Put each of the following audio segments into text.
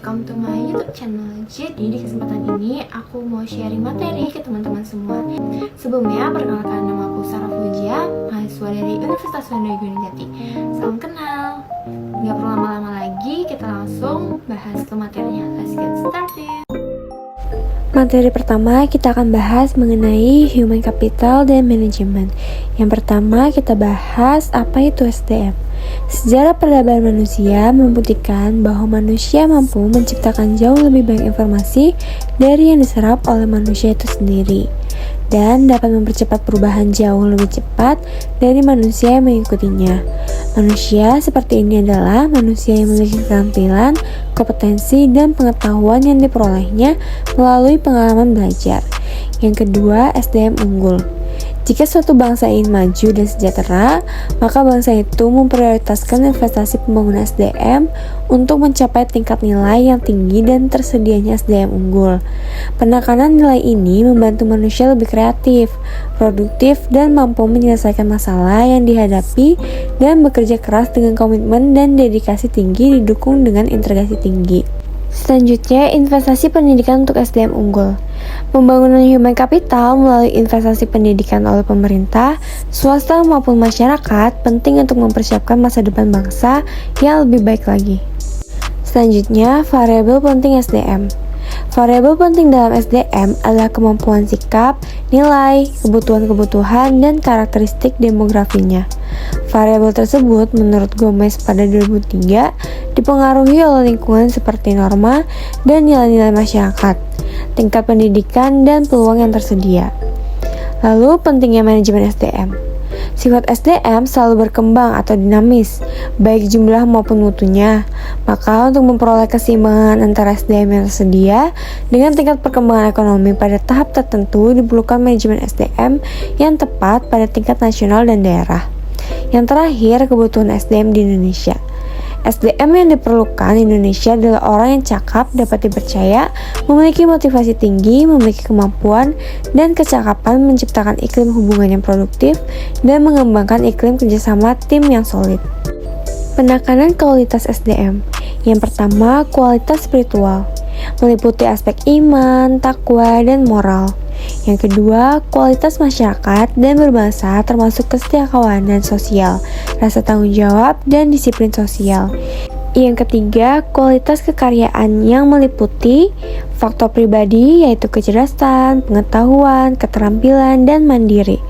welcome to my YouTube channel. Jadi di kesempatan ini aku mau sharing materi ke teman-teman semua. Sebelumnya perkenalkan, nama aku Sarah Fujia, mahasiswa dari Universitas Sriwijaya Jati. Salam kenal. Gak perlu lama-lama lagi, kita langsung bahas ke materinya. Let's get started. Materi pertama kita akan bahas mengenai Human Capital dan Management. Yang pertama kita bahas apa itu SDM. Sejarah peradaban manusia membuktikan bahwa manusia mampu menciptakan jauh lebih banyak informasi dari yang diserap oleh manusia itu sendiri, dan dapat mempercepat perubahan jauh lebih cepat dari manusia yang mengikutinya. Manusia seperti ini adalah manusia yang memiliki keterampilan, kompetensi, dan pengetahuan yang diperolehnya melalui pengalaman belajar. Yang kedua, SDM unggul. Jika suatu bangsa ingin maju dan sejahtera, maka bangsa itu memprioritaskan investasi pembangunan SDM untuk mencapai tingkat nilai yang tinggi dan tersedianya SDM unggul. Penekanan nilai ini membantu manusia lebih kreatif, produktif, dan mampu menyelesaikan masalah yang dihadapi dan bekerja keras dengan komitmen dan dedikasi tinggi didukung dengan integrasi tinggi. Selanjutnya, investasi pendidikan untuk SDM unggul. Pembangunan human capital melalui investasi pendidikan oleh pemerintah, swasta maupun masyarakat penting untuk mempersiapkan masa depan bangsa yang lebih baik lagi. Selanjutnya, variabel penting SDM. Variabel penting dalam SDM adalah kemampuan sikap, nilai, kebutuhan-kebutuhan, dan karakteristik demografinya. Variabel tersebut menurut Gomez pada 2003 dipengaruhi oleh lingkungan seperti norma dan nilai-nilai masyarakat, tingkat pendidikan, dan peluang yang tersedia. Lalu pentingnya manajemen SDM. Sifat SDM selalu berkembang atau dinamis, baik jumlah maupun mutunya. Maka untuk memperoleh keseimbangan antara SDM yang tersedia dengan tingkat perkembangan ekonomi pada tahap tertentu diperlukan manajemen SDM yang tepat pada tingkat nasional dan daerah. Yang terakhir, kebutuhan SDM di Indonesia. SDM yang diperlukan di Indonesia adalah orang yang cakap, dapat dipercaya, memiliki motivasi tinggi, memiliki kemampuan dan kecakapan menciptakan iklim hubungan yang produktif, dan mengembangkan iklim kerjasama tim yang solid. Penekanan kualitas SDM. Yang pertama, kualitas spiritual, meliputi aspek iman, takwa, dan moral. Yang kedua, kualitas masyarakat dan berbangsa termasuk kesetiakawanan sosial, rasa tanggung jawab, dan disiplin sosial. Yang ketiga, kualitas kekaryaan yang meliputi faktor pribadi yaitu kecerdasan, pengetahuan, keterampilan, dan mandiri.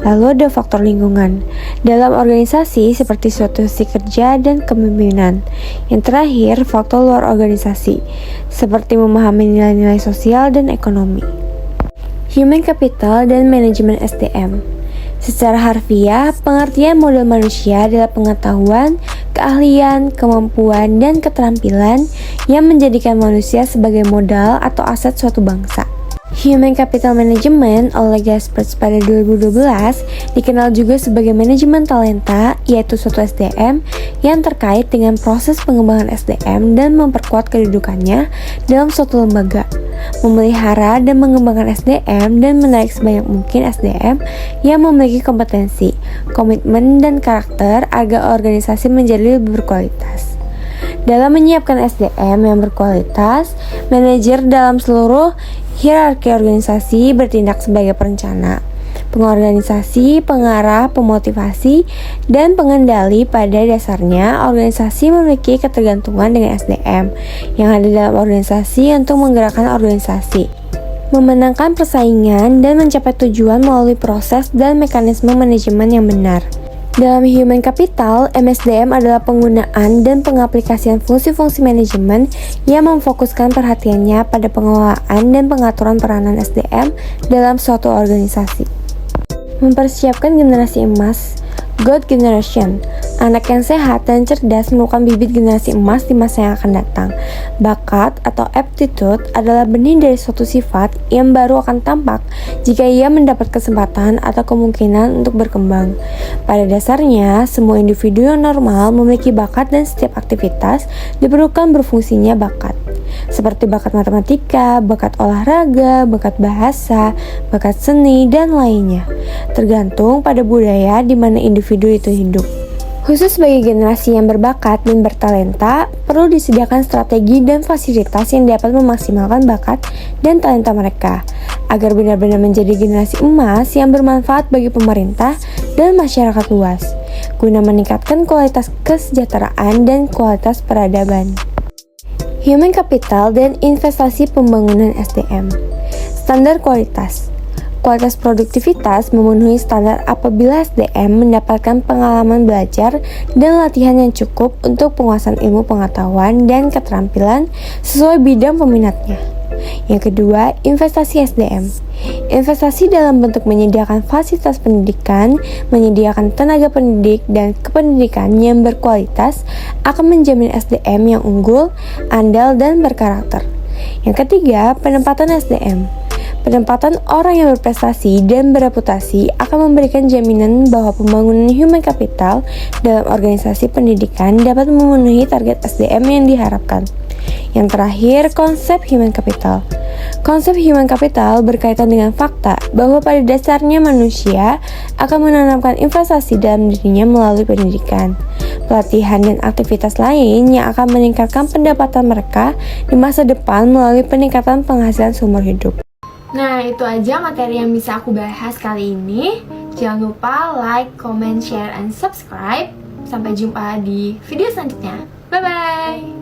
Lalu ada faktor lingkungan dalam organisasi seperti suatu sisi kerja dan kepemimpinan. Yang terakhir, faktor luar organisasi seperti memahami nilai-nilai sosial dan ekonomi. Human Capital dan Manajemen SDM. Secara harfiah, pengertian modal manusia adalah pengetahuan, keahlian, kemampuan, dan keterampilan yang menjadikan manusia sebagai modal atau aset suatu bangsa. Human Capital Management oleh Gaspers pada 2012 dikenal juga sebagai manajemen talenta, yaitu suatu SDM yang terkait dengan proses pengembangan SDM dan memperkuat kedudukannya dalam suatu lembaga, memelihara dan mengembangkan SDM dan menarik sebanyak mungkin SDM yang memiliki kompetensi, komitmen, dan karakter agar organisasi menjadi lebih berkualitas. Dalam menyiapkan SDM yang berkualitas, manajer dalam seluruh hierarki organisasi bertindak sebagai perencana, pengorganisasi, pengarah, pemotivasi, dan pengendali. Pada dasarnya, organisasi memiliki ketergantungan dengan SDM yang ada dalam organisasi untuk menggerakkan organisasi, memenangkan persaingan, dan mencapai tujuan melalui proses dan mekanisme manajemen yang benar. Dalam Human Capital, MSDM adalah penggunaan dan pengaplikasian fungsi-fungsi manajemen yang memfokuskan perhatiannya pada pengelolaan dan pengaturan peranan SDM dalam suatu organisasi. Mempersiapkan generasi emas, God Generation. Anak yang sehat dan cerdas merupakan bibit generasi emas di masa yang akan datang. Bakat atau aptitude adalah benih dari suatu sifat yang baru akan tampak jika ia mendapat kesempatan atau kemungkinan untuk berkembang. Pada dasarnya, semua individu yang normal memiliki bakat dan setiap aktivitas diperlukan berfungsinya bakat. Seperti bakat matematika, bakat olahraga, bakat bahasa, bakat seni, dan lainnya. Tergantung pada budaya di mana individu itu hidup. Khusus bagi generasi yang berbakat dan bertalenta, perlu disediakan strategi dan fasilitas yang dapat memaksimalkan bakat dan talenta mereka, agar benar-benar menjadi generasi emas yang bermanfaat bagi pemerintah dan masyarakat luas, guna meningkatkan kualitas kesejahteraan dan kualitas peradaban. Human Capital dan investasi pembangunan SDM. Standar kualitas. Kualitas produktivitas memenuhi standar apabila SDM mendapatkan pengalaman belajar dan latihan yang cukup untuk penguasaan ilmu pengetahuan dan keterampilan sesuai bidang peminatnya. Yang kedua, investasi SDM. Investasi dalam bentuk menyediakan fasilitas pendidikan, menyediakan tenaga pendidik dan kependidikan yang berkualitas akan menjamin SDM yang unggul, andal, dan berkarakter. Yang ketiga, penempatan SDM. Penempatan orang yang berprestasi dan bereputasi akan memberikan jaminan bahwa pembangunan human capital dalam organisasi pendidikan dapat memenuhi target SDM yang diharapkan. Yang terakhir, konsep human capital. Konsep human capital berkaitan dengan fakta bahwa pada dasarnya manusia akan menanamkan investasi dalam dirinya melalui pendidikan, pelatihan, dan aktivitas lain yang akan meningkatkan pendapatan mereka di masa depan melalui peningkatan penghasilan seumur hidup. Nah, itu aja materi yang bisa aku bahas kali ini. Jangan lupa like, comment, share, and subscribe. Sampai jumpa di video selanjutnya. Bye-bye!